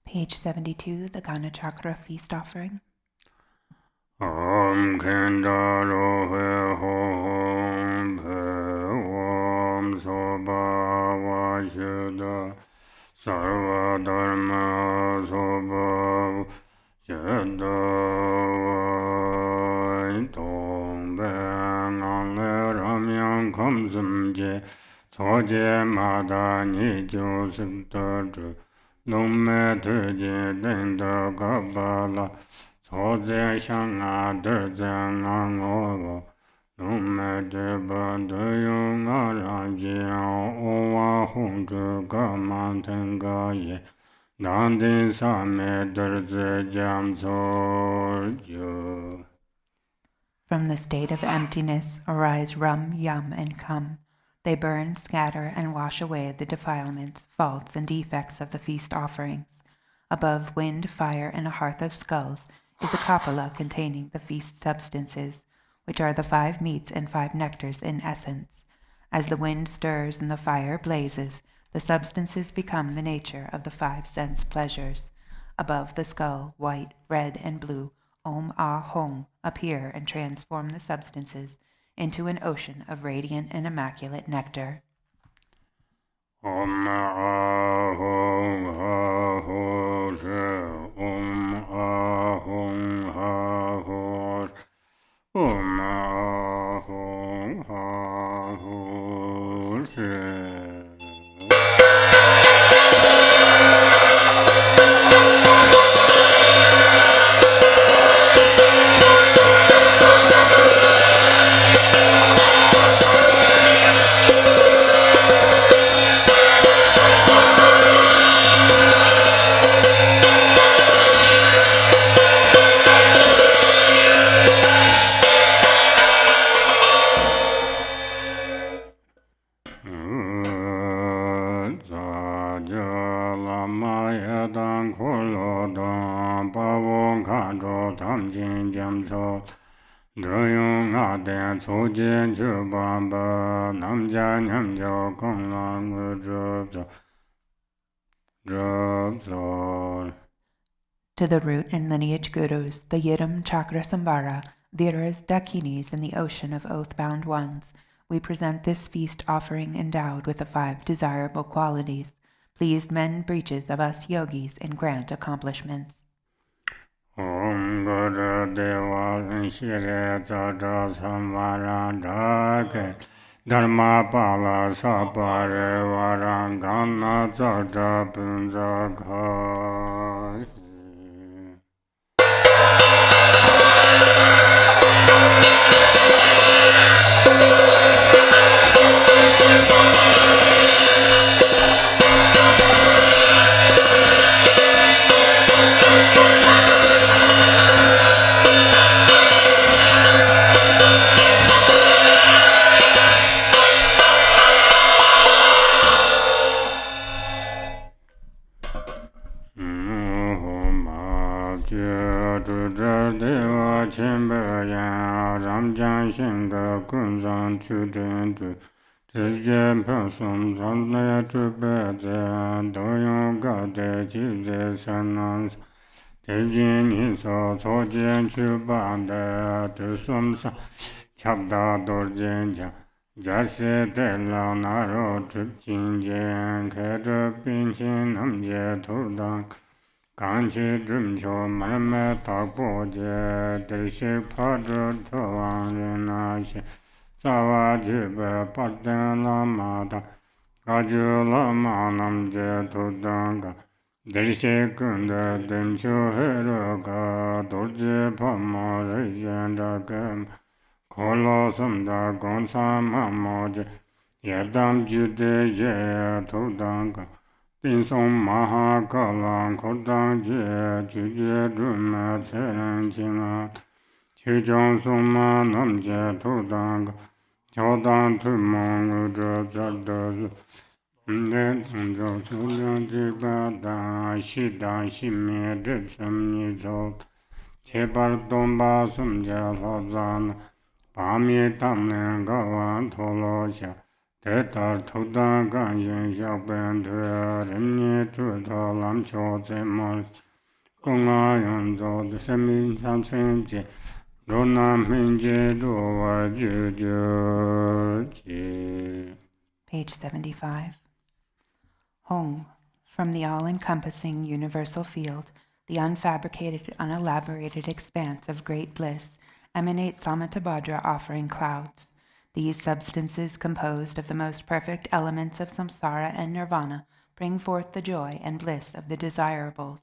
Page 72, the Ghana Chakra Feast Offering. Om Kendaro Hom Om Soba Vashuddha Sarva Dharma Soba Shadda Tong Ben Ale Ramyang Kamsum Je Soje Mada Ni Jo Sikta Ju Long Me Tuje Denda Kabala Soze Shanga Derzang Angovo Nume Deba Deyung Arajian Owa Hongju Gaman Tengaye Nandi Same Derze Jam Sorjo. From the state of emptiness arise rum, yum, and cum. They burn, scatter, and wash away the defilements, faults, and defects of the feast offerings. Above wind, fire, and a hearth of skulls is a kapala containing the feast substances, which are the 5 meats and 5 nectars in essence. As the wind stirs and the fire blazes, the substances become the nature of the 5 sense pleasures. Above the skull, white, red, and blue, Om Ah Hong appear and transform the substances into an ocean of radiant and immaculate nectar. Om Ah Hong Ha Ho She Om Ah Hong Ha Ho She Om Ah Hong Ha Ho She. To the root and lineage gurus, the Yidam Cakrasamvara, Viras, Dakinis, and the ocean of oath-bound ones, we present this feast offering endowed with the 5 desirable qualities. Please mend breaches of us yogis and grant accomplishments. Om Guru Deva Shire Cakrasamvara Drake Dharma Pala Sapare Varangana Caja Punjaka. Jarse Tela Naro Drupchin Kedra Pinchin Namje Tudang Kanchi Drumcho Marame Takpo Je Dershik Padru Toang Renashi Sawa jibe parten lama da Gaju lama namje tudanga Dirshe kunda dimshu heroga Dorje pama rejen dagam Kolo sumda gonsa mamoje Yadam jude ye tudanga Tinsum maha kalang kodang je Juje drume tseren jinga Chijong suma namje tudanga Chodang tu mongu dra zardazu Nen sanjo chulyang jiba dan Shidang shime dripsam nizol Chebar domba sumje lozana Pami tamlen gawan tolosha Tetar tudang ganyen shakben tuya Rimni chuto lam cho zemol Konga yonzo semin samsen je Ronam hinje dowa juju ji. Page 75. Hong, from the all-encompassing universal field, the unfabricated, unelaborated expanse of great bliss, emanate Samantabhadra offering clouds. These substances, composed of the most perfect elements of samsara and nirvana, bring forth the joy and bliss of the desirables.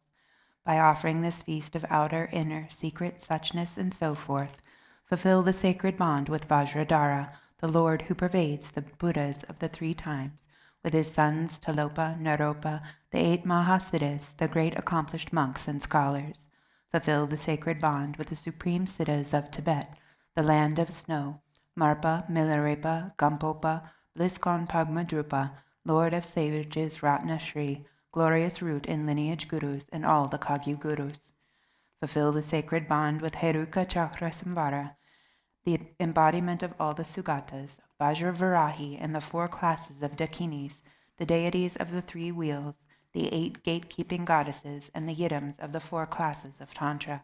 By offering this feast of outer, inner, secret, suchness, and so forth, fulfill the sacred bond with Vajradhara, the Lord who pervades the Buddhas of the 3 times, with his sons Talopa, Naropa, the 8 Mahasiddhas, the great accomplished monks and scholars. Fulfill the sacred bond with the supreme siddhas of Tibet, the land of snow, Marpa, Milarepa, Gampopa, Bliskon Pagmadrupa, Lord of sages Ratna Shri, glorious root in lineage gurus and all the Kagyu gurus. Fulfill the sacred bond with Heruka Cakrasamvara, the embodiment of all the Sugatas, Vajravarahi and the 4 classes of Dakinis, the deities of the 3 wheels, the 8 gatekeeping goddesses, and the Yidams of the 4 classes of Tantra.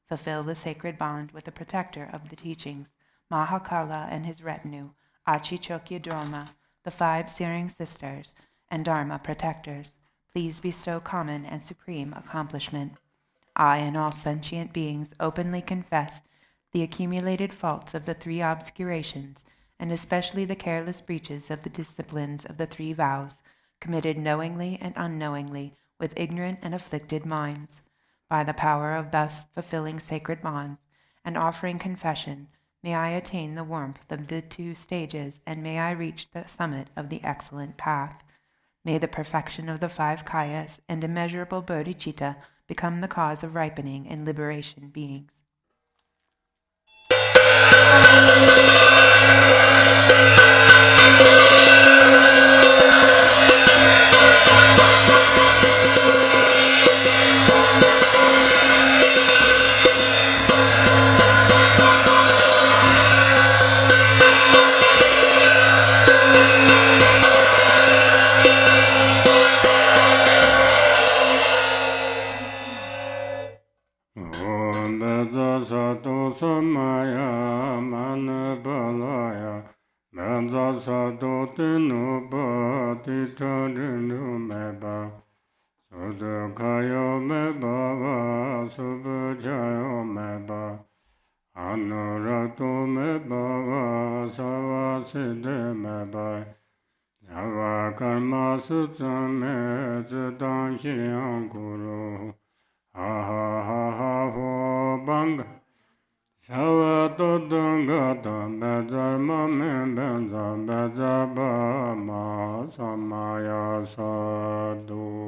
Fulfill the sacred bond with the protector of the teachings, Mahakala and his retinue, Achichokya Droma, the 5 searing sisters, and Dharma protectors. Please bestow common and supreme accomplishment. I and all sentient beings openly confess the accumulated faults of the 3 obscurations, and especially the careless breaches of the disciplines of the 3 vows, committed knowingly and unknowingly with ignorant and afflicted minds. By the power of thus fulfilling sacred bonds and offering confession, may I attain the warmth of the 2 stages, and may I reach the summit of the excellent path. May the perfection of the 5 kayas and immeasurable bodhicitta become the cause of ripening and liberation beings. Samaya Manabalaya Manza Sado Tinu Bati Tadinu Meba Sudakayo Meba Subajayo Meba Anurato Meba Savaside Meba Sava Karma Sutsame Zidan Shiryan Guru Ha ha ha ha ho banga Sawa to dunga to beja mame beja beja ba ma samaya sadhu.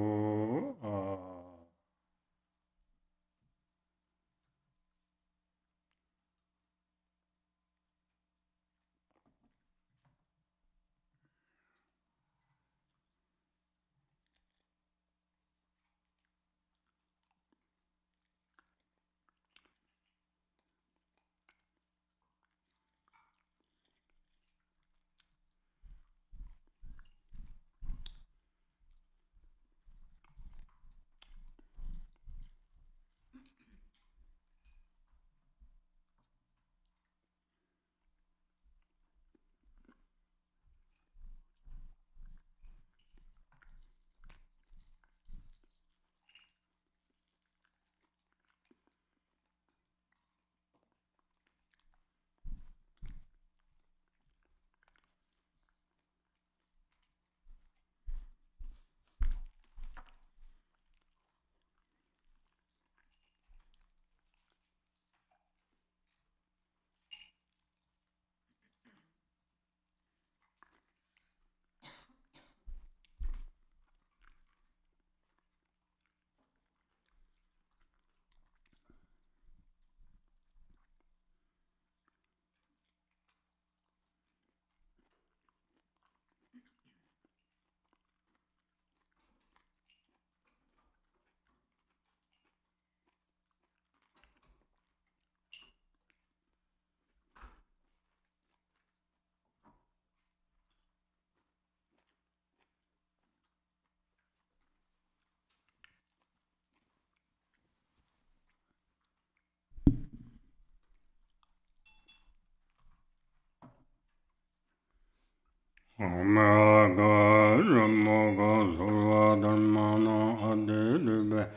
Omaga Ramoga Surva Dharmana Adilube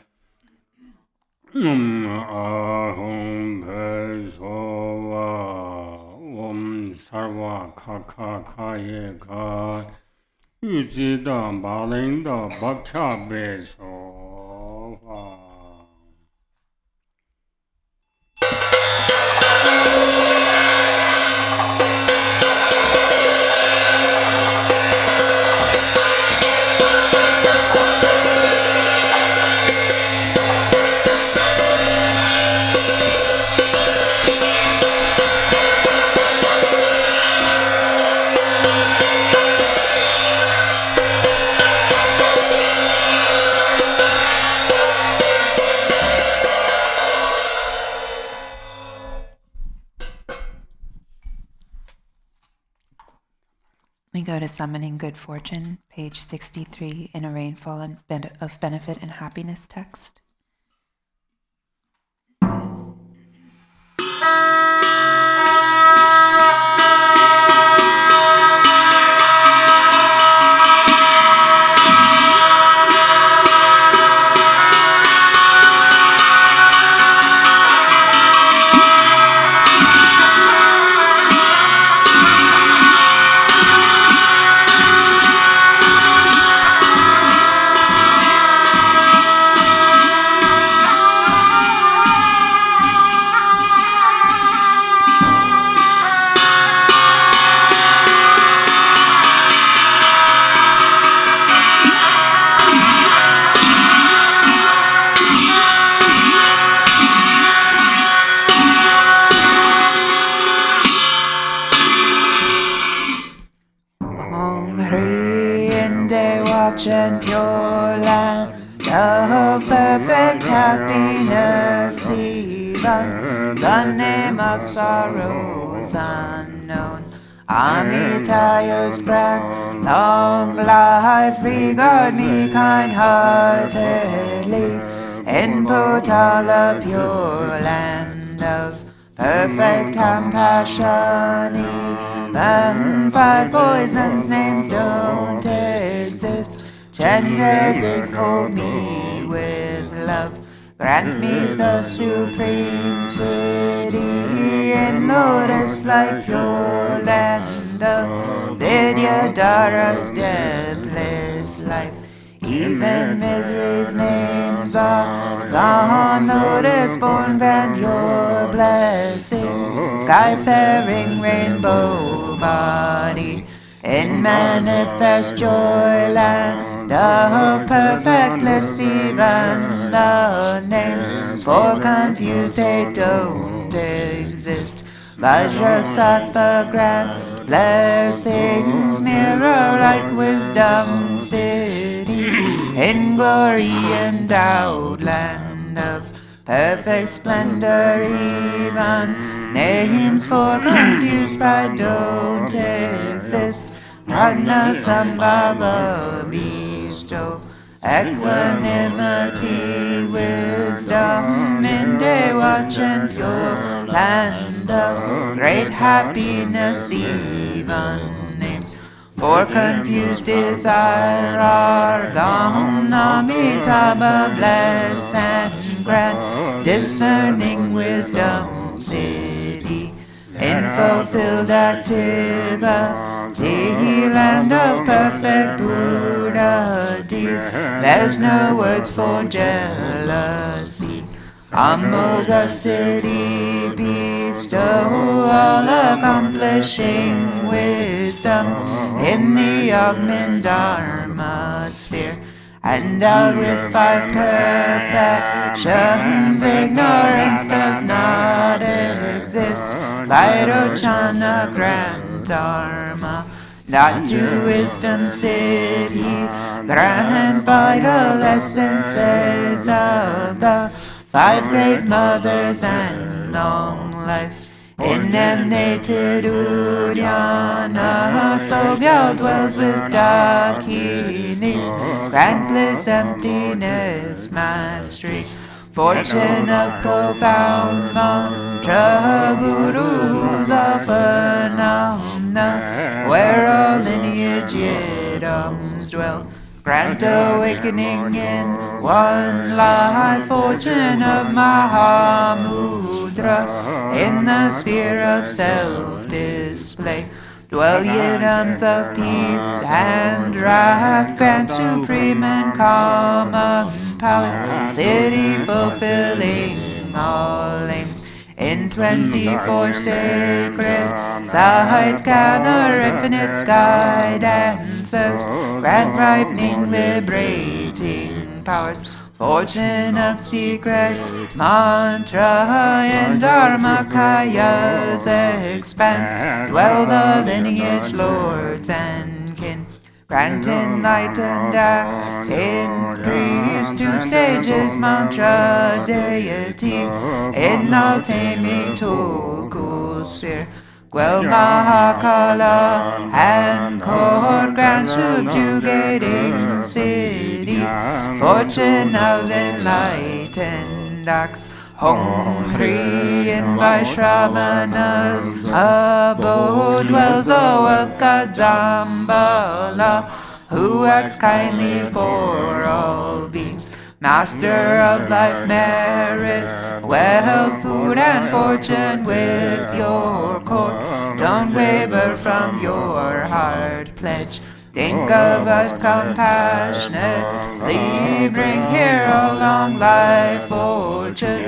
Ahum Besova Sarva Kaka Kaye Ka Ujida Balinda Bhaksha Besova. We go to Summoning Good Fortune, page 63, in a Rainfall of Benefit and Happiness text. And pure land of perfect happiness, even the name of sorrows unknown. Amitaya's grand, long life, regard me kind-heartedly. In Potala, pure land of perfect compassion, even five poisons names don't exist. Generous, hold me with love. Grant me the supreme city in lotus like pure land of Vidyadhara's deathless life. Even misery's names are gone. Lotus born, grant your blessings. Sky-faring rainbow body in manifest joy land of perfect bliss, even the names for confused hate don't exist. Vajrasattva grand blessings, mirror like wisdom city in glory endowed land of perfect splendor, even names for confused pride don't exist. Cakrasamvara bestow equanimity, wisdom in day watch and pure land of great happiness, even names for confused desire are gone. Amitabha bless and grant discerning wisdom city in fulfilled activity, land of perfect Buddha deeds. There's no words for jealousy. Amoga city bestow all accomplishing wisdom in the Agnin Dharma sphere. Endowed with five perfections, ignorance does not exist. Vairochana grant Dharma, not to wisdom city, grant vital essences of the five great mothers and long life. Indemnated Uddiyana, Sogyal dwells with Dakinis, grant bliss, emptiness, mastery, fortune of profound mantra gurus of phenomena, where all lineage yidams dwell. Grant awakening in one life, fortune of Mahamudra, in the sphere of self-display. Dwell yidams of peace and wrath, grant supreme and common powers, city fulfilling all aims. In 24 sacred sites gather infinite sky dancers, grant ripening, liberating powers, fortune of secret mantra in Dharmakaya's expanse. Dwell the lineage lords and kin, grant enlightened acts, increase 2 stages mantra deity, in all taming Tulku sphere. Quell Mahakala and Kor, grant subjugating city, fortune of enlightened acts. Hong Hri in Vaishravanas abode dwells the wealth god Dzambhala, who acts kindly for all beings. Master of life, merit, wealth, food, and fortune with your core. Don't waver from your heart pledge. Think of us compassionately. Bring here a long life fortune.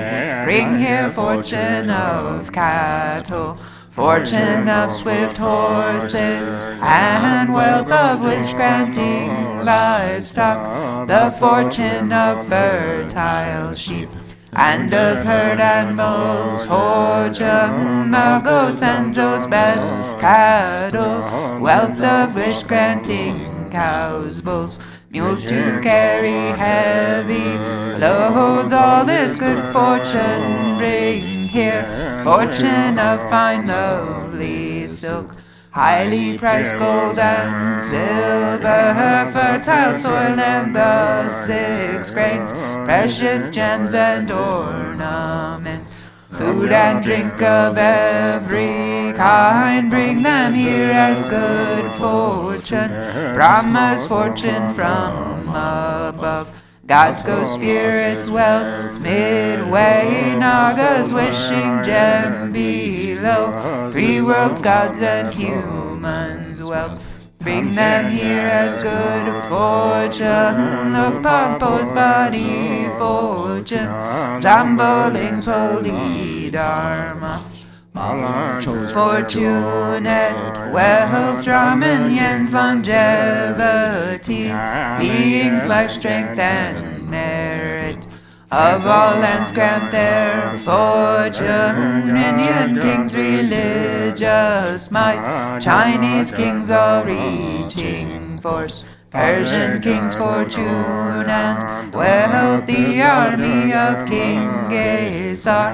Bring here fortune of cattle, fortune of swift horses, and wealth of which granting livestock, the fortune of fertile sheep, and of herd animals, fortune, the goats and those best cattle, wealth of which granting cows, bulls, mules to carry heavy loads, all this good fortune bring here, fortune of fine lovely silk, highly priced gold and silver, fertile soil and the 6 grains, precious gems and ornaments, food and drink of every kind, bring them here as good fortune, Brahma's fortune from above. Gods, ghosts, spirits, wealth, midway, Nagas wishing gem below, 3 worlds, gods and humans, wealth. Bring them here as good fortune, the Pagpo's body fortune, Dzambaling's holy dharma. Fortunate wealth, Brahmanyans longevity, beings life, strength, and merit. Of all lands grant their fortune, Indian kings religious might, Chinese kings all reaching force, Persian kings fortune and wealth, the army of King Gesar,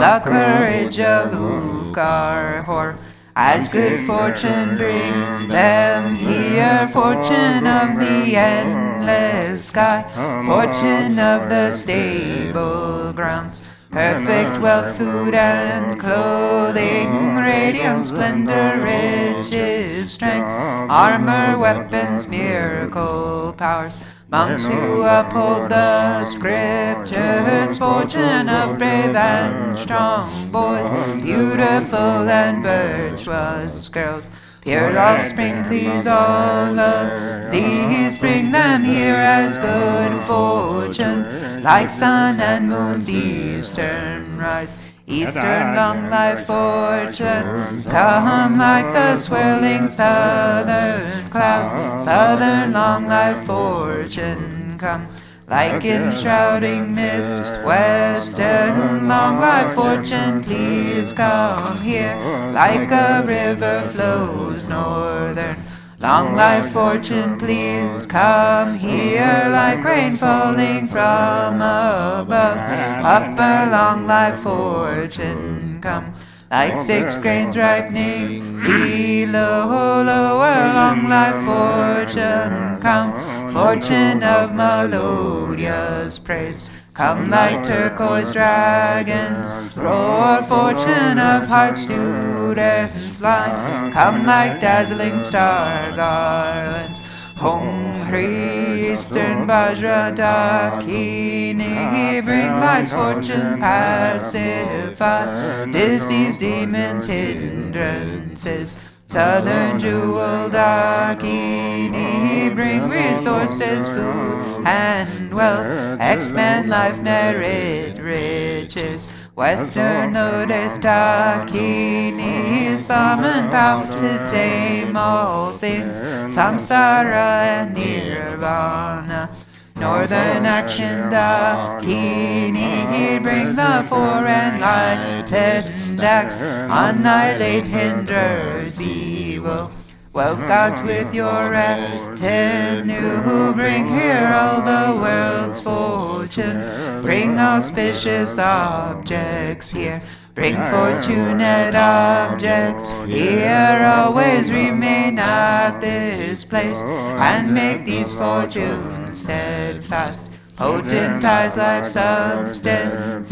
the courage of Ukar-Hor. As good fortune bring them here, fortune of the endless sky, fortune of the stable grounds, perfect wealth, food and clothing, radiant splendor, riches, strength, armor, weapons, miracle powers, monks who uphold the scriptures, fortune of brave and strong boys, beautiful and virtuous girls, pure offspring, please all of these, bring them here as good fortune, like sun and moon's eastern rise, eastern long life fortune, come like the swirling southern clouds, southern long life fortune, come like enshrouding mist, western long life fortune, please come here, like a river flows northern, long life fortune, please come here, like rain falling from above, upper long life fortune, come like 6 grains ripening below, lower long life fortune, come, fortune of melodious praise, come like turquoise dragons, roar fortune of heart students line, come like dazzling star garlands. Hong Hri Eastern Vajra Dakini, bring life's fortune pacify, disease, demons, hindrances. Southern Jewel Dakini, bring resources, food and wealth, expand life, merit, riches. Western Lotus Dakini, summon power to tame all things, samsara and nirvana. Northern Action Dakini, bring the four enlightened acts, annihilate hinders evil. Wealth gods with your retinue, bring here all the world's fortune, bring auspicious objects here, bring fortunate objects here, always remain at this place, and make these fortunes steadfast. Potentize life substances,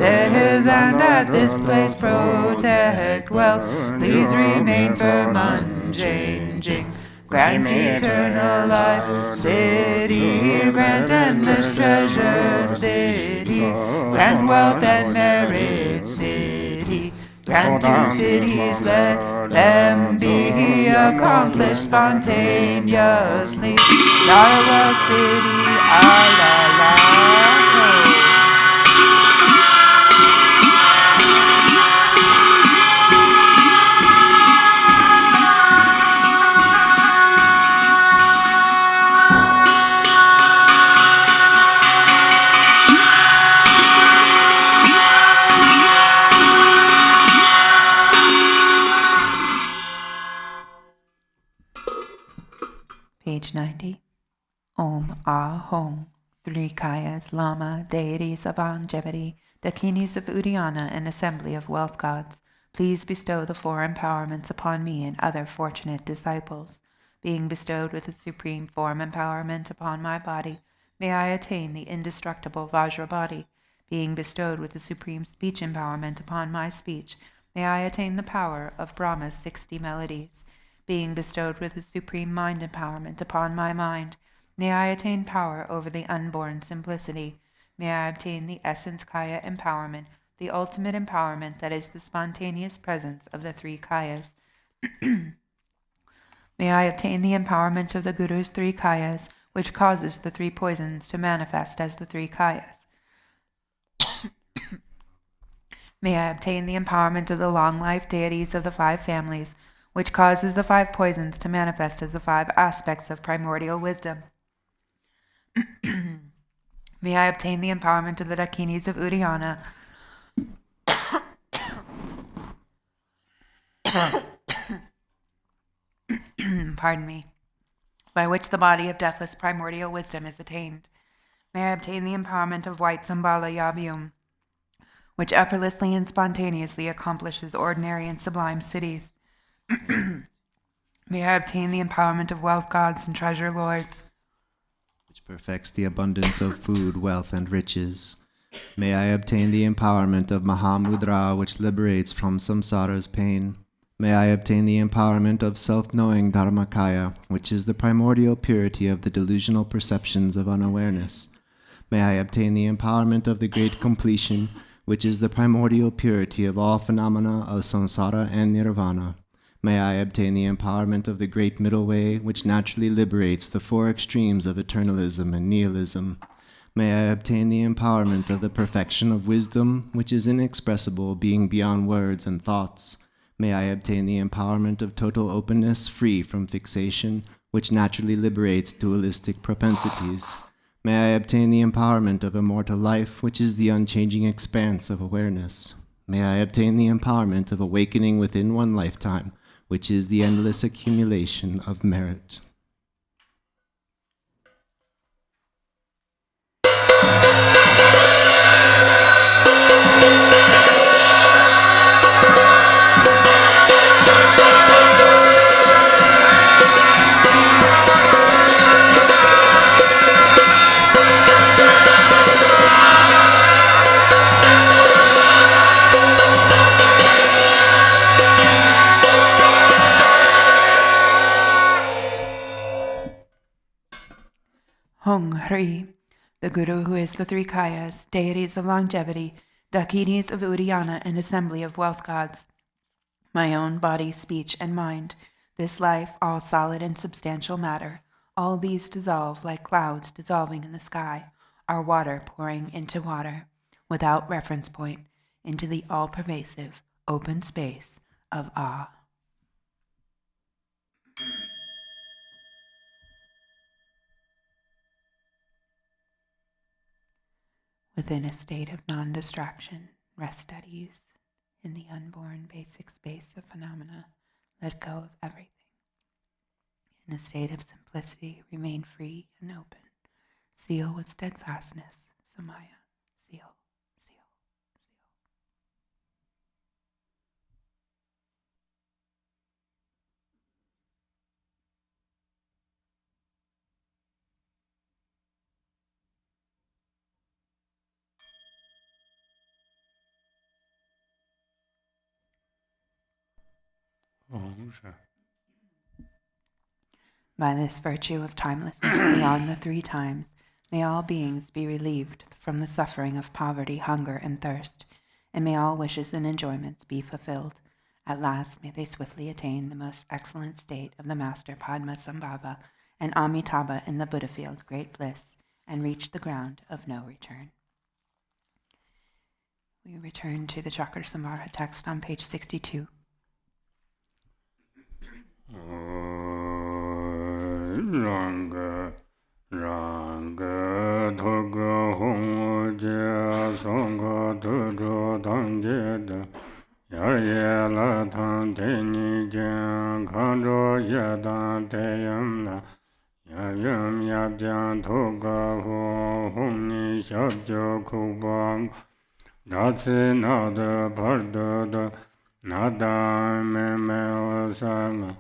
and at this place protect wealth. Please remain firm, unchanging. Grant eternal life, city. Grant endless treasure, city. Grant wealth and merit, city. Grant to cities, let them be accomplished spontaneously. Sarwa city, ala. Page 90. Om Ah Hong. Three Kayas, Lama, deities of longevity, Dakinis of Uddiyana, and assembly of wealth gods, please bestow the four empowerments upon me and other fortunate disciples. Being bestowed with the supreme form empowerment upon my body, may I attain the indestructible Vajra body. Being bestowed with the supreme speech empowerment upon my speech, may I attain the power of Brahma's 60 melodies. Being bestowed with the supreme mind empowerment upon my mind, may I attain power over the unborn simplicity. May I obtain the essence Kaya empowerment, the ultimate empowerment that is the spontaneous presence of the three Kayas. May I obtain the empowerment of the Guru's three Kayas, which causes the three poisons to manifest as the three Kayas. May I obtain the empowerment of the long-life deities of the five families, which causes the five poisons to manifest as the five aspects of primordial wisdom. May I obtain the empowerment of the Dakinis of Uddiyana, pardon me, by which the body of deathless primordial wisdom is attained. May I obtain the empowerment of white Dzambhala Yabiyum, which effortlessly and spontaneously accomplishes ordinary and sublime cities. May I obtain the empowerment of wealth gods and treasure lords, which perfects the abundance of food, wealth, and riches. May I obtain the empowerment of Mahamudra, which liberates from samsara's pain. May I obtain the empowerment of self-knowing Dharmakaya, which is the primordial purity of the delusional perceptions of unawareness. May I obtain the empowerment of the great completion, which is the primordial purity of all phenomena of samsara and nirvana. May I obtain the empowerment of the great middle way, which naturally liberates the four extremes of eternalism and nihilism. May I obtain the empowerment of the perfection of wisdom, which is inexpressible, being beyond words and thoughts. May I obtain the empowerment of total openness, free from fixation, which naturally liberates dualistic propensities. May I obtain the empowerment of immortal life, which is the unchanging expanse of awareness. May I obtain the empowerment of awakening within one lifetime, which is the endless accumulation of merit. Hong Hri, the Guru who is the three Kayas, deities of longevity, Dakinis of Uddiyana, and assembly of wealth gods. My own body, speech, and mind, this life, all solid and substantial matter, all these dissolve like clouds dissolving in the sky, are water pouring into water, without reference point, into the all-pervasive, open space of awe. Within a state of non-distraction, rest at ease. In the unborn basic space of phenomena, let go of everything. In a state of simplicity, remain free and open. Seal with steadfastness, Samaya. Seal, seal, By this virtue of timelessness beyond the three times, may all beings be relieved from the suffering of poverty, hunger, and thirst, and may all wishes and enjoyments be fulfilled. At last may they swiftly attain the most excellent state of the Master Padmasambhava and Amitabha in the Buddha field, great bliss, and reach the ground of no return. We return to the Cakrasamvara text on page 62. Ranga thoga hong je songa do danje da ya la than te ni jan khan ro ya dan te yam na ya yam ya jan thoga hong ni shab jo khu bang da se na da bar da na da me sa na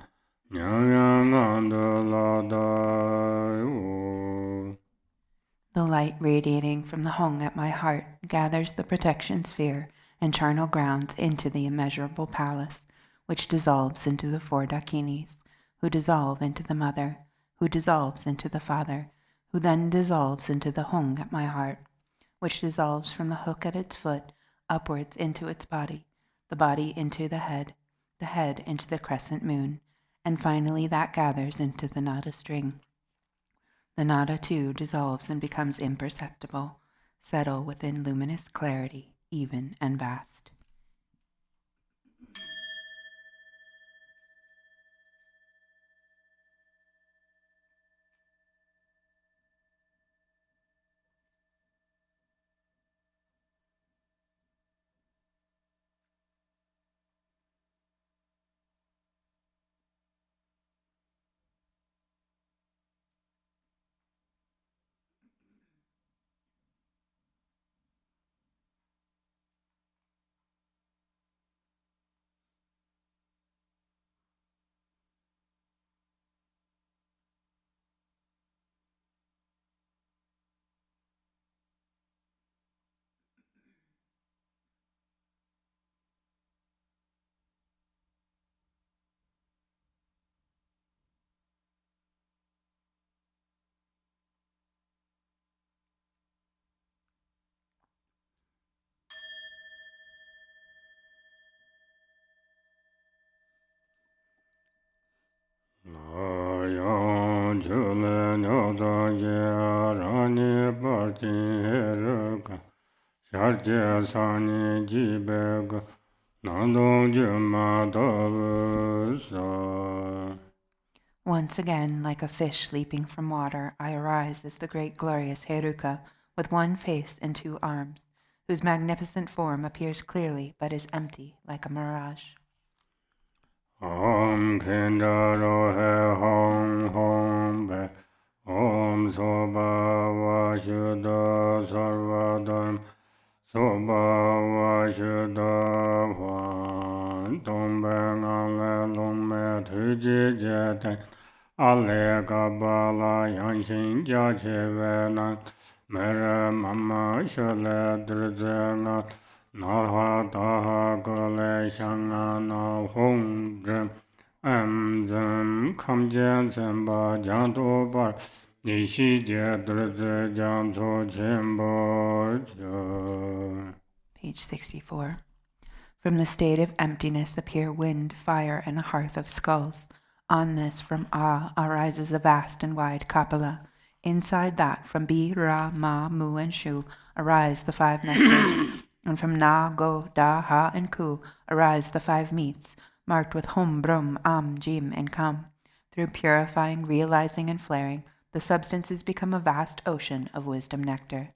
The light radiating from the Hong at my heart gathers the protection sphere and charnel grounds into the immeasurable palace, which dissolves into the four Dakinis, who dissolve into the mother, who dissolves into the father, who then dissolves into the Hong at my heart, which dissolves from the hook at its foot upwards into its body, the body into the head into the crescent moon, and finally that gathers into the nada string. The nada too dissolves and becomes imperceptible, settle within luminous clarity, even and vast. Once again, like a fish leaping from water, I arise as the great glorious Heruka, with one face and two arms, whose magnificent form appears clearly but is empty like a mirage. Om Kenda Rohe Hong Hong Be Om Soba Vashuddha Sarvadam Soba Vashuddha Hwan Tombe Ngale Longme Tuji Jete Ale Kabala Yanshin Jache Velan Mere Mama Shale Drizena Naha Daha Gole Shanga Na Hong Drim Zem Kam Jen Zemba Janto Bar Page 64. From the state of emptiness appear wind, fire, and a hearth of skulls. On this, from Ah, arises a vast and wide Kapala. Inside that, from Bi, Ra, Ma, Mu, and Shu, arise the 5 nectars. And from Na, Go, Da, Ha, and Ku, arise the 5 meats, marked with Hum, Brum, Am, Jim, and Kam. Through purifying, realizing, and flaring, the substances become a vast ocean of wisdom nectar.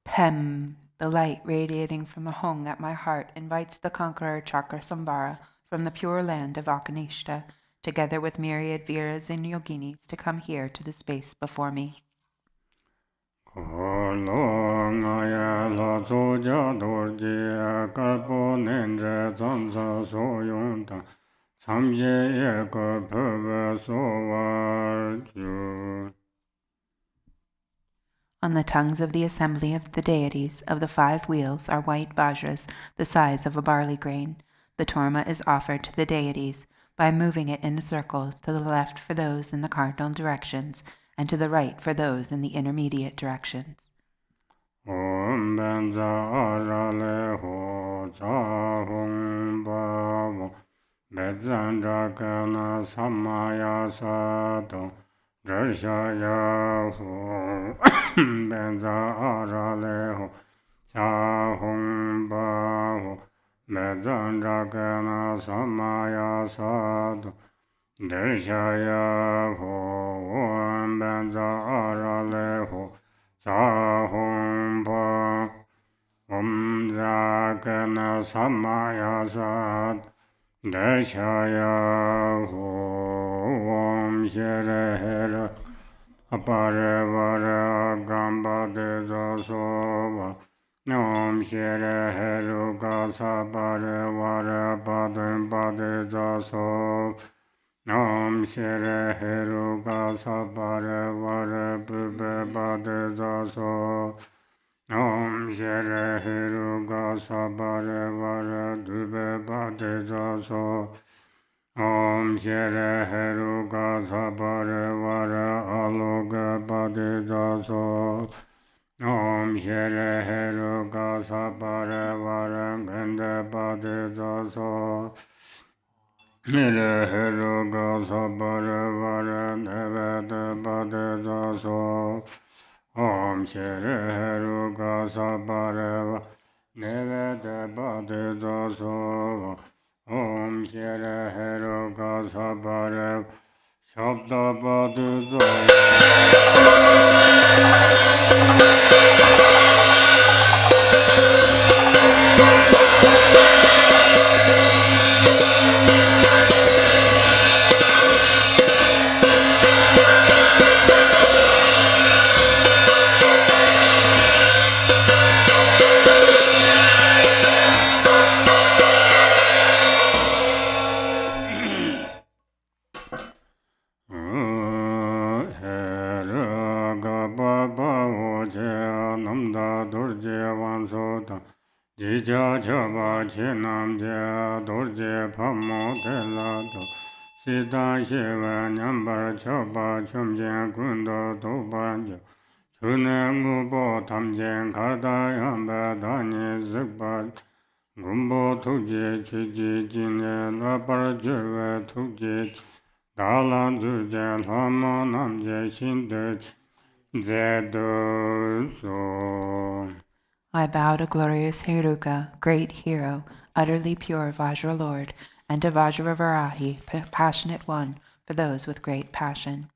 Pem, the light radiating from the Hong at my heart, invites the conqueror Cakrasamvara from the pure land of Akanishta, together with myriad Viras and Yoginis, to come here to the space before me. On the tongues of the assembly of the deities of the 5 wheels are white vajras the size of a barley grain. The torma is offered to the deities by moving it in a circle to the left for those in the cardinal directions and to the right for those in the intermediate directions. Om Shere Heru Gasa Bare Vare Baden Bade Jaso Om Shere Heru Gasa Bare Vare Bube Bade Jaso Om Shere Heru Gasa Bare Vare Dube Bade Jaso Om Shere Heru Gasa Bare Vare Aloge Bade Jaso Om Shere Heru Gasa Bare Vare Gende Bade Jaso Shere Heru Gasa Bare Vare Devede Bade Jaso Om Shere Heru Gasa Bare Vare Devede Bade Jaso Om Shere Heru Gasa Bare Shabda Bade Jaso Jija Chaba Chinam Jia Dorje Pamo Telato Sita Shiva Nyambar Chaba Chumjen Kundo Tobanjo Chune Ngubo Tamjen Karda Yamba Dani Zikbar Gumbo Tuji Chiji Jine Lapar Jirve Tuji Dalan Zuje Lama Namje Shinde Zedo So I bow to glorious Heruka, great hero, utterly pure Vajra Lord, and to Vajravarahi, passionate one for those with great passion.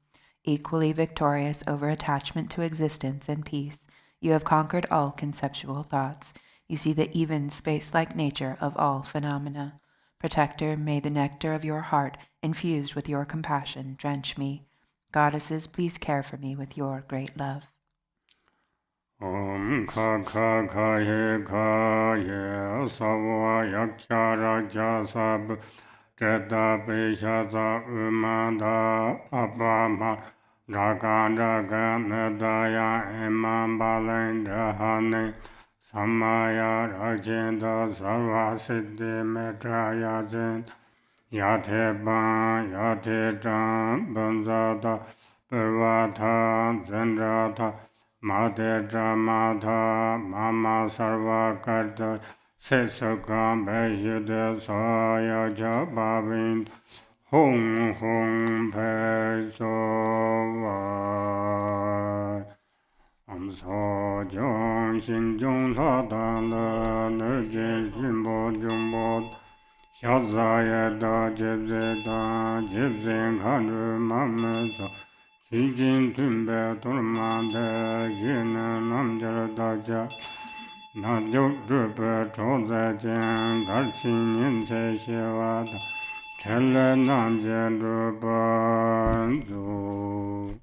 Equally victorious over attachment to existence and peace, you have conquered all conceptual thoughts. You see the even space-like nature of all phenomena. Protector, may the nectar of your heart, infused with your compassion, drench me. Goddesses, please care for me with your great love. Om Ka Ka Ka Ye Sava Yakya Raja Sab Jeta Pishaza Umanda Abama Draga Medaya Imam Balain Jahane Samaya Rajenda Sarva Siddhi Metraya Zen Yate Ban Yate Jan Banzata Purvata Zendrata Mate Jamata Mama Sarva Karta Sölkha Bejide Saya Jababin Hong Hong Pe So Am So Jong Xin Jong La Dan Le Ne Jin Xin Bo Jung Bo Xia Zaya Da Jib Zi Da Jib Zin Khan Ru Ma Me Da Qi Jin Tun Be Tur Ma De Yin Nam Jar Da Ja Na Jiu Zhi Be Zhou Zai Jian Dar Qin Yin Cai Xie Wa Da Chen Le Nam Jian Zhi Ban Zu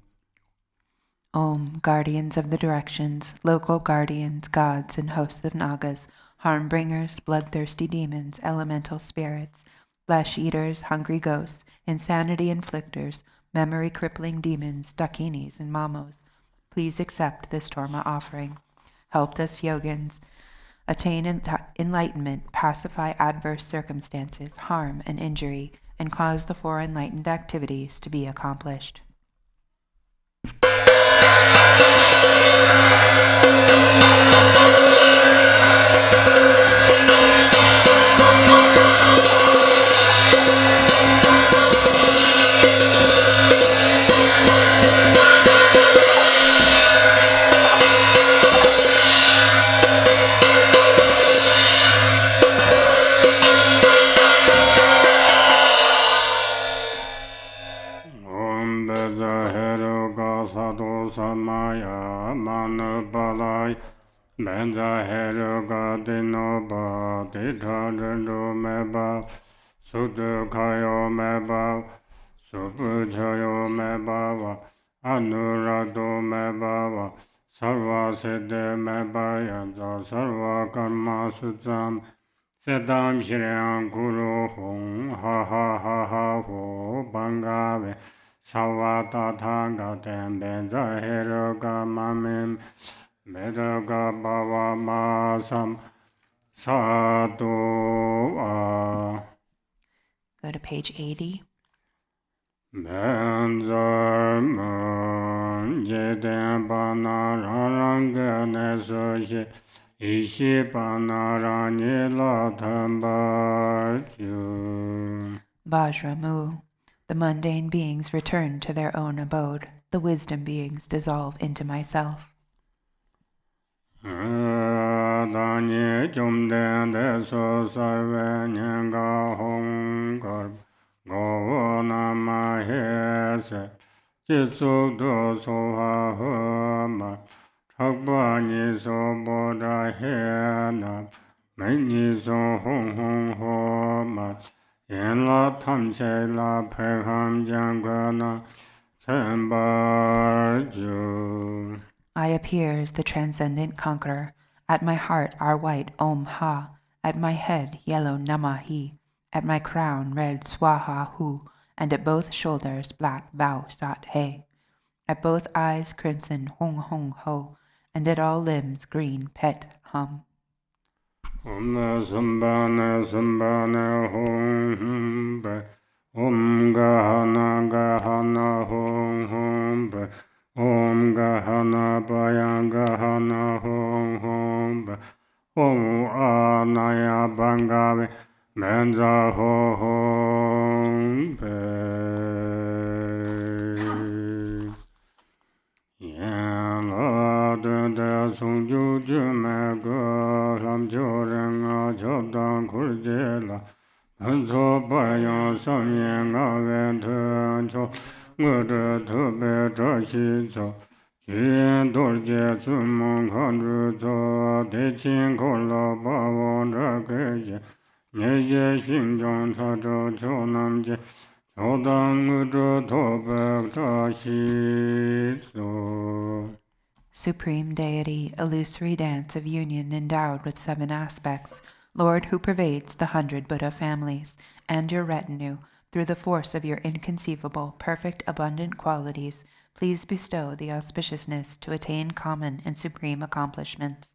Om, guardians of the directions, local guardians, gods and hosts of Nagas, harm-bringers, bloodthirsty demons, elemental spirits, flesh-eaters, hungry ghosts, insanity-inflictors, memory-crippling demons, dakinis, and mamos, please accept this Torma offering. Help us yogins attain enlightenment, pacify adverse circumstances, harm and injury, and cause the four enlightened activities to be accomplished. Samaya Manabalai Benza Heruga Dinoba Dita Rendu Meba Sudu Kayo Meba Subuchayo Meba Anurado Meba Sarva Siddhi Meba Yanza Sarva Karma Sutsam Sedam Shriyan Guru Hong Ha Ha Ha Ha Ho Bangave Savata Thanga Tembenza Heruga Mamim Medaga Bava Masam Sadhu Go to page 80. Benza Man Jeden Banaranga Nesoshi Ishi Banarani Latambarju Vajramu. The mundane beings return to their own abode. The wisdom beings dissolve into myself. Dani Jumden Deso Sarve Nyanga Hongar Go Nama Hese Jitsuk Do Soha Hama Chakbani So Bodha Hena Meni So Hong Hong Homa Yen La Tam Che La Peham Jangana Sembarju I appear as the transcendent conqueror. At my heart are white Om Ha. At my head yellow Namahi. At my crown red Swaha Hu. And at both shoulders black Vau Sat He. At both eyes crimson Hong Hong Ho. And at all limbs green Pet Hum. Om Sambana Sambana Hum Be Om Gahana Gahana Hum Hum Be Om Gahana Bayan Gahana Hum Hum Be Om Anaya Bangavi Menza Ho Hum Be Yan La De Sung Ju Ju Me Go Lam Jo Ren A Job Dan Kur Je La An So Ba Yan Sam Yen A Wen Tuen Cho Nge Zhe Te Be Zhe Xi Cho Ju Yen Dorje Zun Mong Khan Zhu Zo De Qin Ko La Ba Wang Zhe Ge Je Nye Je Xing Zhong Cha Zhou Qiu Nam Je Qiu Dan Nge Zhe To Be Zhe Xi Zo Supreme Deity, illusory dance of union endowed with 7 aspects, Lord, who pervades the 100 Buddha families and your retinue through the force of your inconceivable, perfect, abundant qualities, please bestow the auspiciousness to attain common and supreme accomplishments.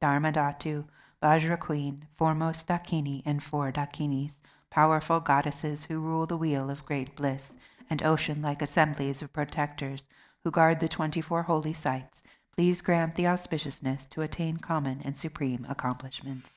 Dharmadhatu, Vajra Queen, foremost Dakini and 4 Dakinis, powerful goddesses who rule the wheel of great bliss, and ocean-like assemblies of protectors who guard the 24 holy sites, please grant the auspiciousness to attain common and supreme accomplishments.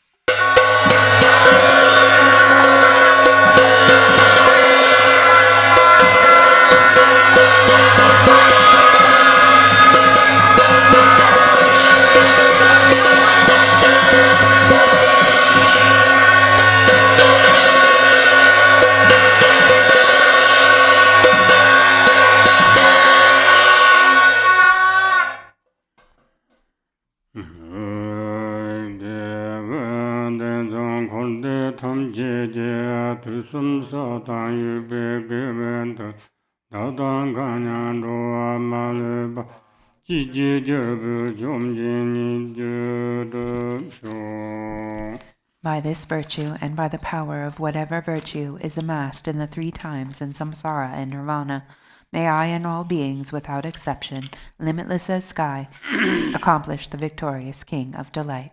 By this virtue and by the power of whatever virtue is amassed in the 3 times in samsara and nirvana, may I and all beings without exception, limitless as sky, accomplish the victorious King of Delight.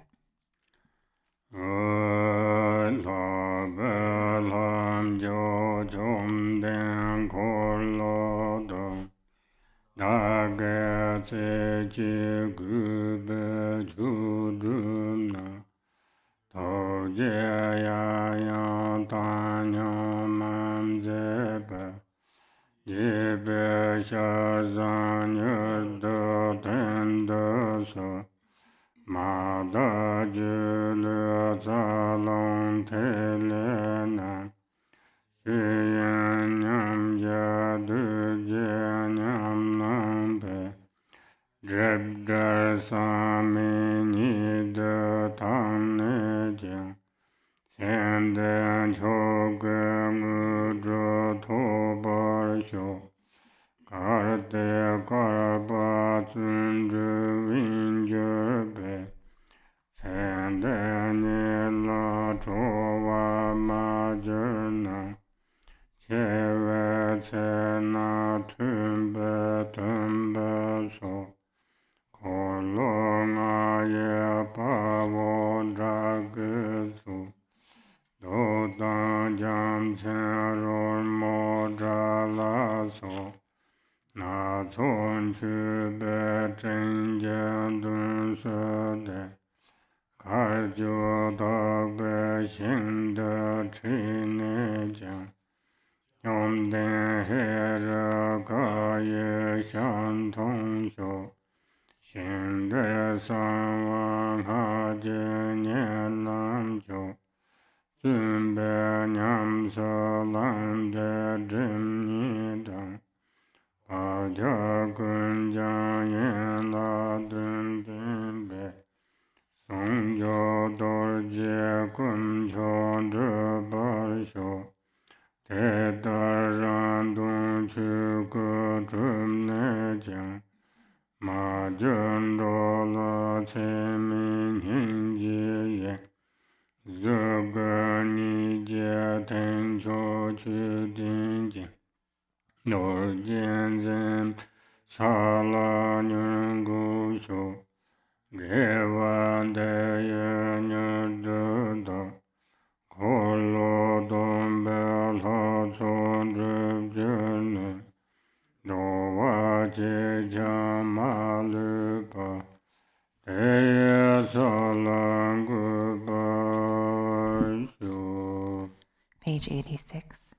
Page 86.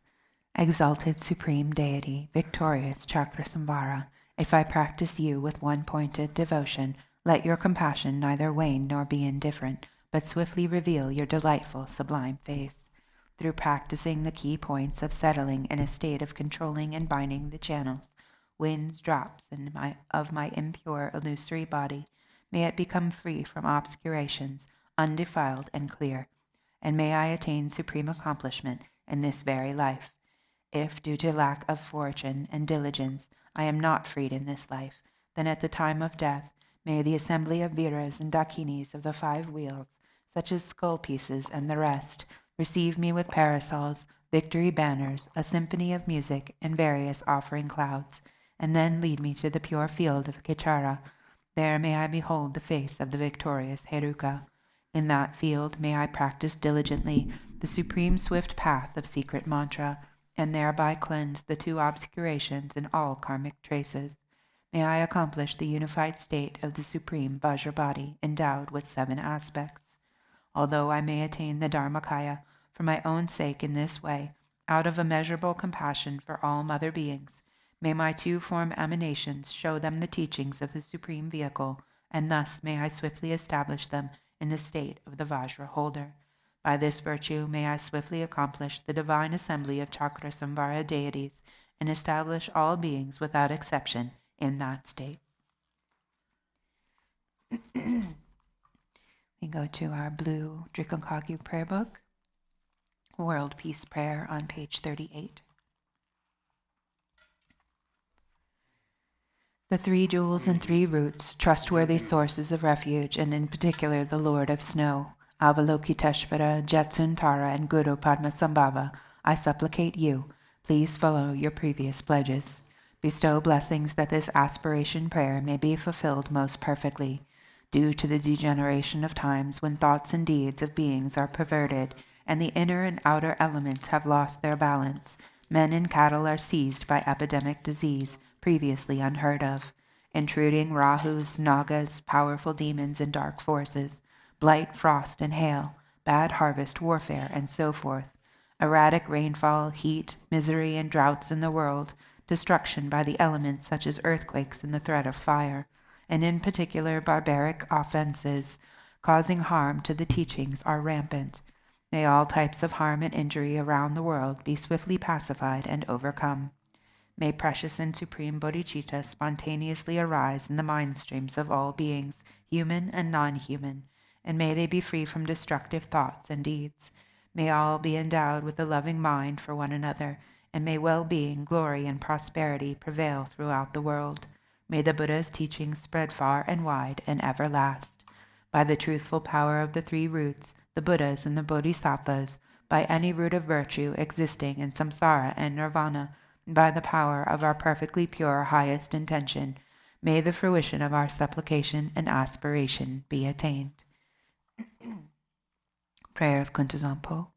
Exalted Supreme Deity, victorious Cakrasamvara, if I practice you with one-pointed devotion, let your compassion neither wane nor be indifferent, but swiftly reveal your delightful, sublime face. Through practicing the key points of settling in a state of controlling and binding the channels, winds, drops of my impure, illusory body, may it become free from obscurations, undefiled and clear, and may I attain supreme accomplishment in this very life. If, due to lack of fortune and diligence, I am not freed in this life, then at the time of death, may the assembly of Viras and Dakinis of the 5 wheels such as skull pieces and the rest, receive me with parasols, victory banners, a symphony of music, and various offering clouds, and then lead me to the pure field of Kichara. There may I behold the face of the victorious Heruka. In that field may I practice diligently the supreme swift path of secret mantra, and thereby cleanse the two obscurations and all karmic traces. May I accomplish the unified state of the supreme Vajra body endowed with 7 aspects. Although I may attain the Dharmakaya for my own sake in this way, out of immeasurable compassion for all mother beings, may my 2-form emanations show them the teachings of the supreme vehicle, and thus may I swiftly establish them in the state of the Vajra holder. By this virtue may I swiftly accomplish the divine assembly of Cakrasamvara deities and establish all beings without exception in that state. We go to our blue Drupon prayer book, World Peace Prayer on page 38. The 3 jewels and 3 roots, trustworthy sources of refuge, and in particular the Lord of Snow, Avalokiteshvara, Jetsuntara, and Guru Padmasambhava, I supplicate you, please follow your previous pledges. Bestow blessings that this aspiration prayer may be fulfilled most perfectly. Due to the degeneration of times when thoughts and deeds of beings are perverted, and the inner and outer elements have lost their balance, men and cattle are seized by epidemic disease previously unheard of, intruding Rahus, Nagas, powerful demons, and dark forces, blight, frost, and hail, bad harvest, warfare, and so forth, erratic rainfall, heat, misery, and droughts in the world, destruction by the elements such as earthquakes and the threat of fire, and in particular barbaric offenses causing harm to the teachings are rampant. May all types of harm and injury around the world be swiftly pacified and overcome. May precious and supreme bodhicitta spontaneously arise in the mind streams of all beings, human and non-human, and may they be free from destructive thoughts and deeds. May all be endowed with a loving mind for one another, and may well-being, glory, and prosperity prevail throughout the world. May the Buddha's teachings spread far and wide and ever last. By the truthful power of the 3 roots, the Buddhas and the Bodhisattvas, by any root of virtue existing in samsara and nirvana, by the power of our perfectly pure highest intention, may the fruition of our supplication and aspiration be attained. Prayer of Kuntuzampo.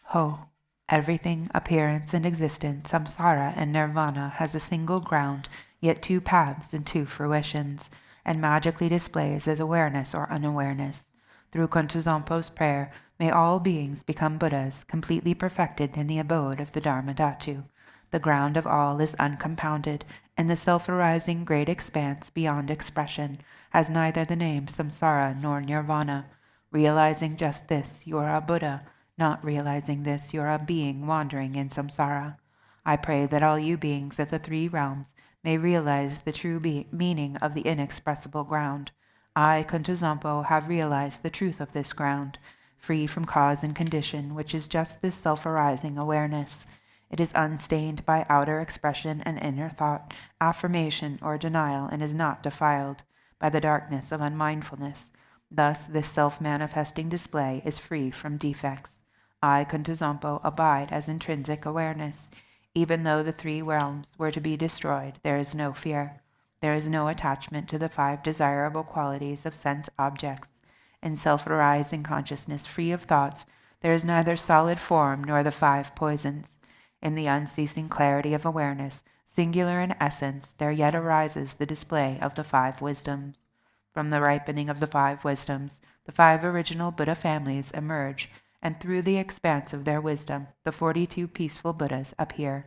Ho! Everything, appearance, and existence, samsara and nirvana, has a single ground, yet 2 paths and 2 fruitions, and magically displays as awareness or unawareness. Through Kuntuzampo's prayer, may all beings become Buddhas, completely perfected in the abode of the Dharmadhatu. The ground of all is uncompounded, and the self-arising great expanse beyond expression has neither the name samsara nor nirvana. Realizing just this, you are a Buddha. Not realizing this, you are a being wandering in samsara. I pray that all you beings of the 3 realms may realize the true meaning of the inexpressible ground. I, Kuntuzampo, have realized the truth of this ground, free from cause and condition, which is just this self-arising awareness. It is unstained by outer expression and inner thought, affirmation, or denial, and is not defiled by the darkness of unmindfulness. Thus, this self-manifesting display is free from defects. I, Kuntuzampo, abide as intrinsic awareness. Even though the 3 realms were to be destroyed, there is no fear. There is no attachment to the 5 desirable qualities of sense objects. In self-arising consciousness free of thoughts, there is neither solid form nor the 5 poisons. In the unceasing clarity of awareness, singular in essence, there yet arises the display of the 5 wisdoms. From the ripening of the 5 wisdoms, the 5 original Buddha families emerge, and through the expanse of their wisdom, the 42 peaceful Buddhas appear.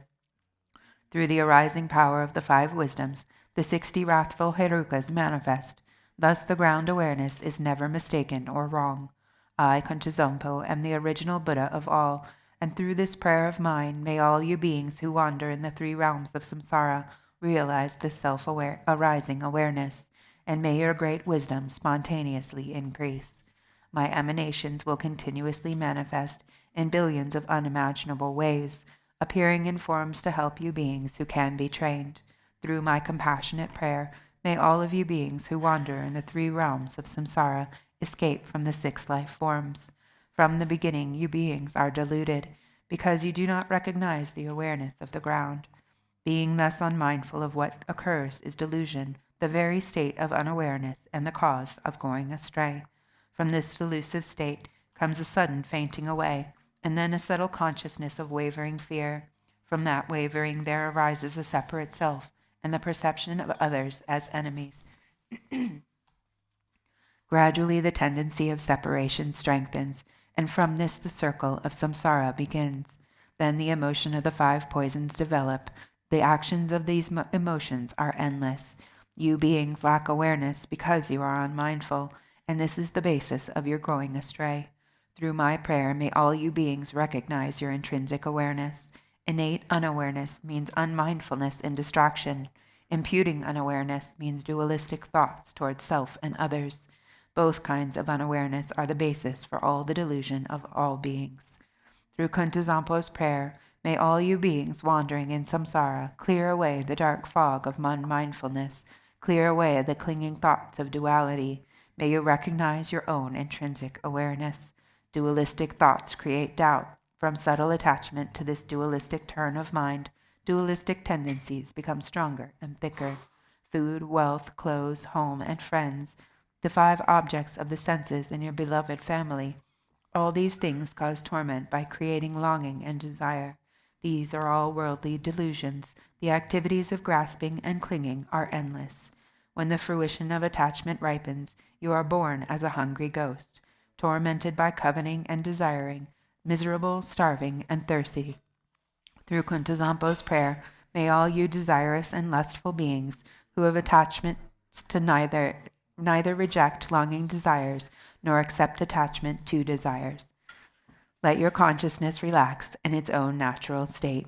Through the arising power of the 5 wisdoms, the 60 wrathful Herukas manifest. Thus the ground awareness is never mistaken or wrong. I, Kuntuzampo, am the original Buddha of all, and through this prayer of mine, may all you beings who wander in the 3 realms of samsara realize this self-arising awareness, and may your great wisdom spontaneously increase. My emanations will continuously manifest in billions of unimaginable ways, appearing in forms to help you beings who can be trained. Through my compassionate prayer, may all of you beings who wander in the 3 realms of samsara escape from the 6 life forms. From the beginning, you beings are deluded, because you do not recognize the awareness of the ground. Being thus unmindful of what occurs is delusion, the very state of unawareness and the cause of going astray. From this delusive state comes a sudden fainting away, and then a subtle consciousness of wavering fear. From that wavering there arises a separate self, and the perception of others as enemies. Gradually the tendency of separation strengthens, and from this the circle of samsara begins. Then the emotion of the 5 poisons develop. The actions of these emotions are endless. You beings lack awareness because you are unmindful, and this is the basis of your going astray. Through my prayer, may all you beings recognize your intrinsic awareness. Innate unawareness means unmindfulness and distraction. Imputing unawareness means dualistic thoughts towards self and others. Both kinds of unawareness are the basis for all the delusion of all beings. Through Kuntuzampo's prayer, may all you beings wandering in samsara clear away the dark fog of unmindfulness, clear away the clinging thoughts of duality. May you recognize your own intrinsic awareness. Dualistic thoughts create doubt. From subtle attachment to this dualistic turn of mind, dualistic tendencies become stronger and thicker. Food, wealth, clothes, home, and friends, the 5 objects of the senses in your beloved family, all these things cause torment by creating longing and desire. These are all worldly delusions. The activities of grasping and clinging are endless. When the fruition of attachment ripens, you are born as a hungry ghost, tormented by coveting and desiring, miserable, starving, and thirsty. Through Kuntuzampo's prayer, may all you desirous and lustful beings who have attachments to neither reject longing desires nor accept attachment to desires. Let your consciousness relax in its own natural state.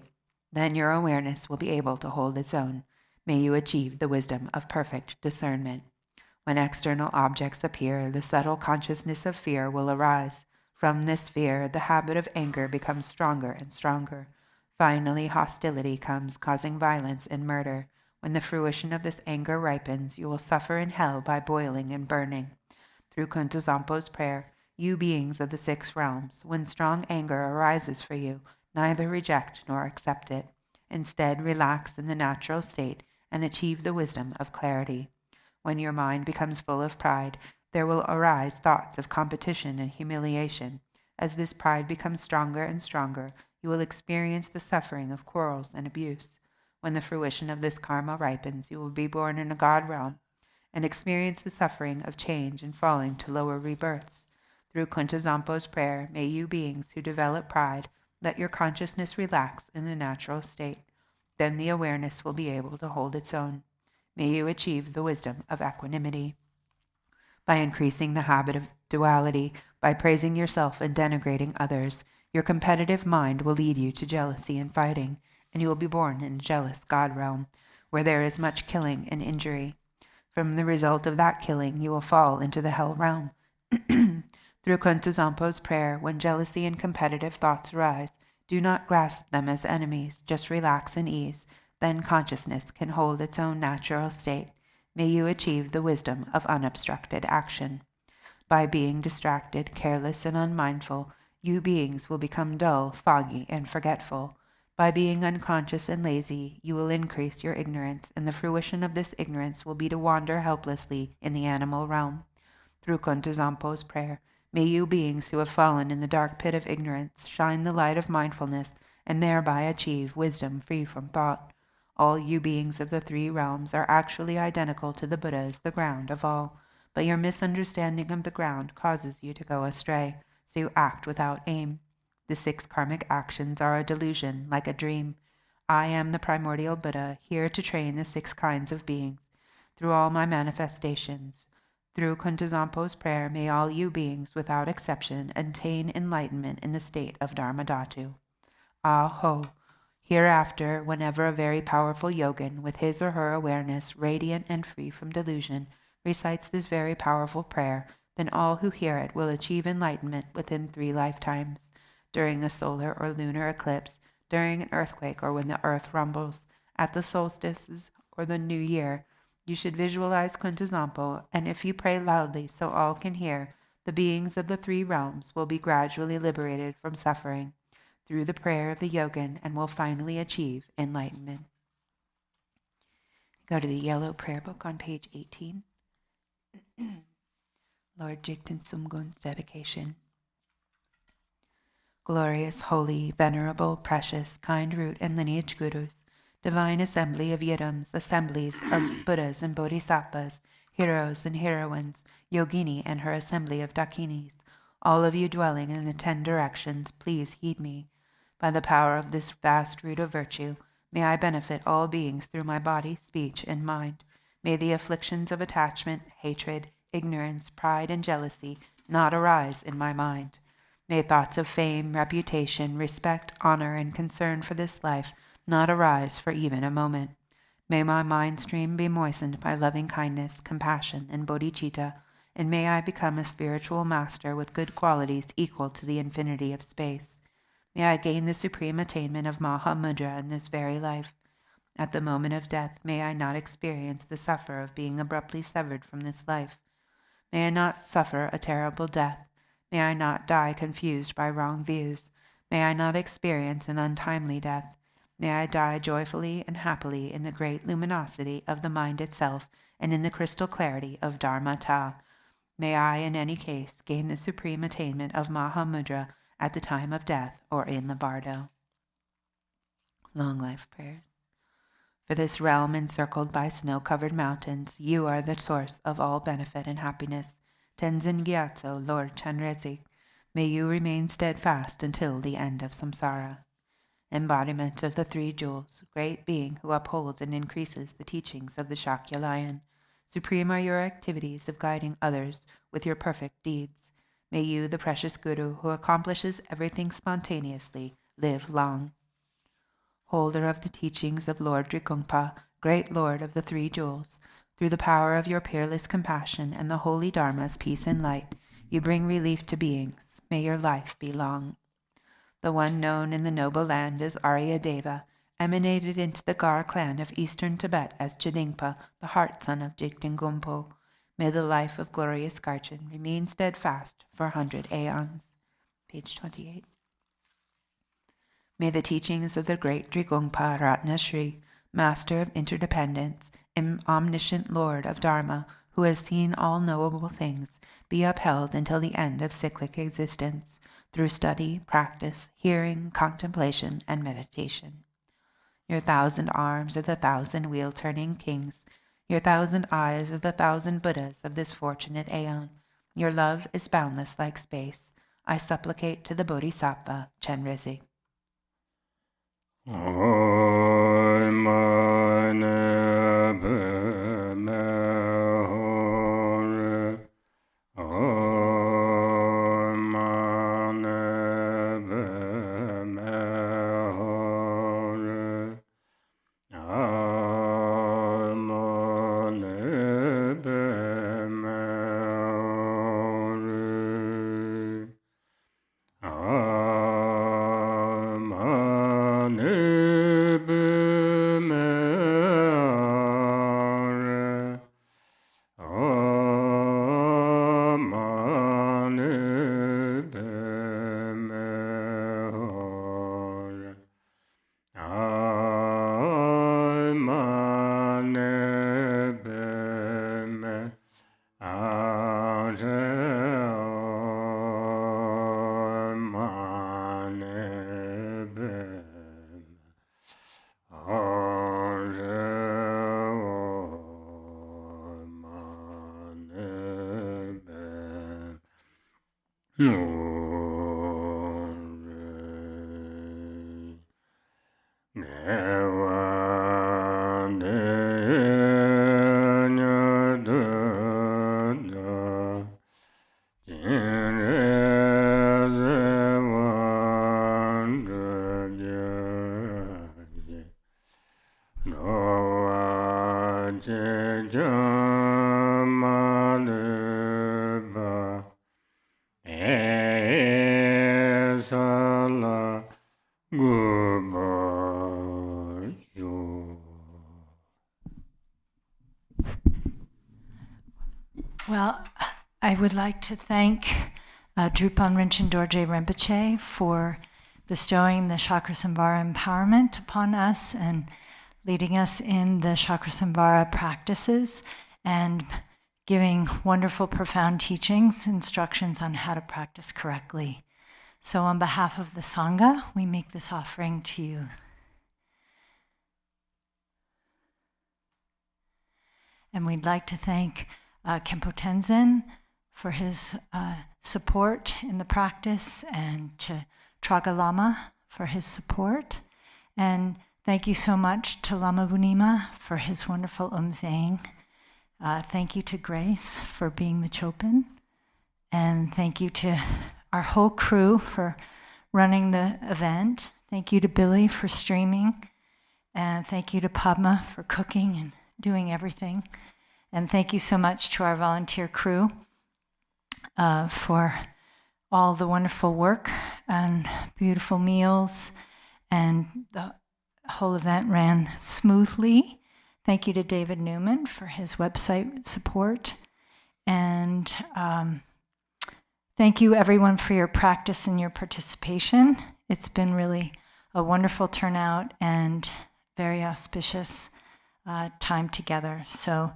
Then your awareness will be able to hold its own. May you achieve the wisdom of perfect discernment. When external objects appear, the subtle consciousness of fear will arise. From this fear, the habit of anger becomes stronger and stronger. Finally, hostility comes, causing violence and murder. When the fruition of this anger ripens, you will suffer in hell by boiling and burning. Through Kuntuzampo's prayer, you beings of the 6 realms, when strong anger arises for you, neither reject nor accept it. Instead, relax in the natural state and achieve the wisdom of clarity. When your mind becomes full of pride, there will arise thoughts of competition and humiliation. As this pride becomes stronger and stronger, you will experience the suffering of quarrels and abuse. When the fruition of this karma ripens, you will be born in a god realm and experience the suffering of change and falling to lower rebirths. Through Kuntuzampo's prayer, may you beings who develop pride let your consciousness relax in the natural state. Then the awareness will be able to hold its own. May you achieve the wisdom of equanimity. By increasing the habit of duality, by praising yourself and denigrating others, your competitive mind will lead you to jealousy and fighting, and you will be born in a jealous god realm, where there is much killing and injury. From the result of that killing, you will fall into the hell realm. Through Kuntuzampo's prayer, when jealousy and competitive thoughts arise, do not grasp them as enemies, just relax and ease. Then consciousness can hold its own natural state. May you achieve the wisdom of unobstructed action. By being distracted, careless, and unmindful, you beings will become dull, foggy, and forgetful. By being unconscious and lazy, you will increase your ignorance, and the fruition of this ignorance will be to wander helplessly in the animal realm. Through Kuntuzampo's prayer, may you beings who have fallen in the dark pit of ignorance shine the light of mindfulness and thereby achieve wisdom free from thought. All you beings of the 3 realms are actually identical to the Buddha as the ground of all, but your misunderstanding of the ground causes you to go astray, so you act without aim. The 6 karmic actions are a delusion, like a dream. I am the primordial Buddha, here to train the 6 kinds of beings. Through all my manifestations, through Kuntuzampo's prayer, may all you beings, without exception, attain enlightenment in the state of Dharmadhatu. Ah-ho! Hereafter, whenever a very powerful yogin, with his or her awareness radiant and free from delusion, recites this very powerful prayer, then all who hear it will achieve enlightenment within 3 lifetimes. During a solar or lunar eclipse, during an earthquake or when the earth rumbles, at the solstices or the new year, you should visualize Kuntuzampo, and if you pray loudly so all can hear, The beings of the three realms will be gradually liberated from suffering through the prayer of the yogin and will finally achieve enlightenment. Go to the yellow prayer book on page 18. Lord Jigten Sumgun's dedication. Glorious, holy, venerable, precious, kind root and lineage gurus, divine assembly of yidams, assemblies of Buddhas and Bodhisattvas, heroes and heroines, yogini and her assembly of dakinis, all of you dwelling in the 10 directions, please heed me. By the power of this vast root of virtue, may I benefit all beings through my body, speech, and mind. May the afflictions of attachment, hatred, ignorance, pride, and jealousy not arise in my mind. May thoughts of fame, reputation, respect, honor, and concern for this life not arise for even a moment. May my mind stream be moistened by loving kindness, compassion, and bodhicitta, and may I become a spiritual master with good qualities equal to the infinity of space. May I gain the supreme attainment of Maha Mudra in this very life. At the moment of death, may I not experience the suffer of being abruptly severed from this life. May I not suffer a terrible death. May I not die confused by wrong views. May I not experience an untimely death. May I die joyfully and happily in the great luminosity of the mind itself and in the crystal clarity of Dharmata. May I, in any case, gain the supreme attainment of Maha Mudra at the time of death or in the bardo. Long life prayers. For this realm encircled by snow-covered mountains, you are the source of all benefit and happiness. Tenzin Gyatso, Lord Chenrezig, may you remain steadfast until the end of samsara. Embodiment of the 3 jewels, great being who upholds and increases the teachings of the Shakya lion. Supreme are your activities of guiding others with your perfect deeds. May you, the precious Guru, who accomplishes everything spontaneously, live long. Holder of the teachings of Lord Drikungpa, great Lord of the 3 jewels, through the power of your peerless compassion and the holy Dharma's peace and light, you bring relief to beings. May your life be long. The one known in the noble land as Arya Deva, emanated into the Gar clan of eastern Tibet as Chidingpa, the heart son of Jigten Gumpo. May the life of glorious Garchen remain steadfast for 100 aeons. Page 28. May the teachings of the great Drikungpa Ratna Shri, Master of Interdependence, omniscient Lord of Dharma, who has seen all knowable things, be upheld until the end of cyclic existence, through study, practice, hearing, contemplation, and meditation. Your 1,000 arms are the 1,000 wheel-turning kings. Your 1,000 eyes are the 1,000 Buddhas of this fortunate aeon. Your love is boundless like space. I supplicate to the Bodhisattva Chenrezig. Well, I would like to thank Drupon Rinchen Dorje Rinpoche for bestowing the Cakrasamvara empowerment upon us and leading us in the Cakrasamvara practices and giving wonderful, profound teachings, instructions on how to practice correctly. So on behalf of the Sangha, we make this offering to you. And we'd like to thank Khenpo Tenzin for his support in the practice, and to Traga Lama for his support. And thank you so much to Lama Bunima for his wonderful umzang. Thank you to Grace for being the Chopin. And thank you to our whole crew for running the event. Thank you to Billy for streaming. And thank you to Padma for cooking and doing everything. And thank you so much to our volunteer crew for all the wonderful work and beautiful meals. And the whole event ran smoothly. Thank you to David Newman for his website support. And thank you everyone for your practice and your participation. It's been really a wonderful turnout and very auspicious time together. So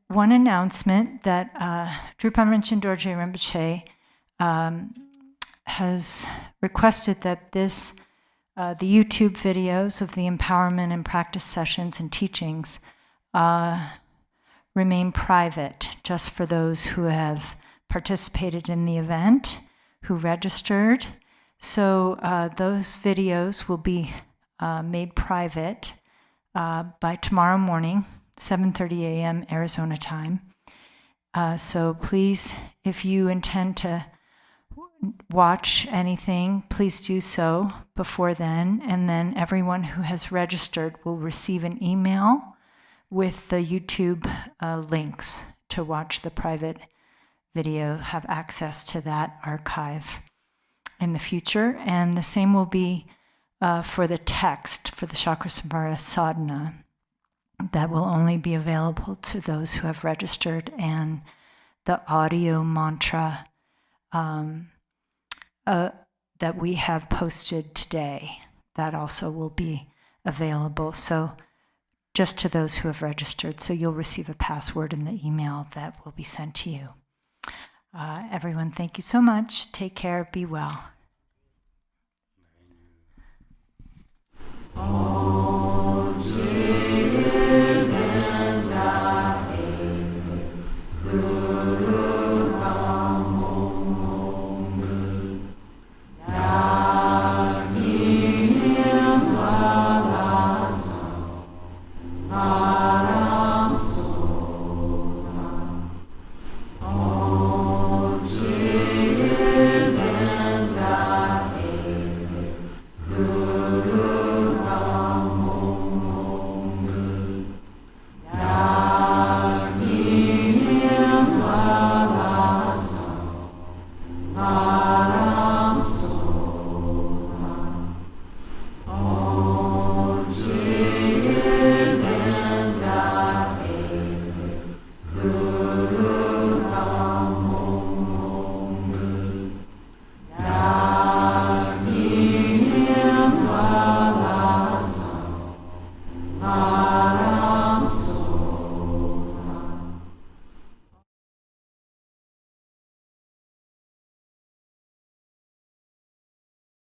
one announcement that Drupon Rinchen Dorje Rinpoche has requested that this the YouTube videos of the empowerment and practice sessions and teachings remain private, just for those who have participated in the event, who registered. So those videos will be made private by tomorrow morning, 7:30 a.m. Arizona time. So please, if you intend to watch anything, please do so before then. And then everyone who has registered will receive an email with the YouTube links to watch the private video, have access to that archive in the future. And the same will be for the text, for the Cakrasamvara sadhana. That will only be available to those who have registered, and the audio mantra that we have posted today, that also will be available. So just to those who have registered. So you'll receive a password in the email that will be sent to you. Everyone, thank you so much. Take care. Be well.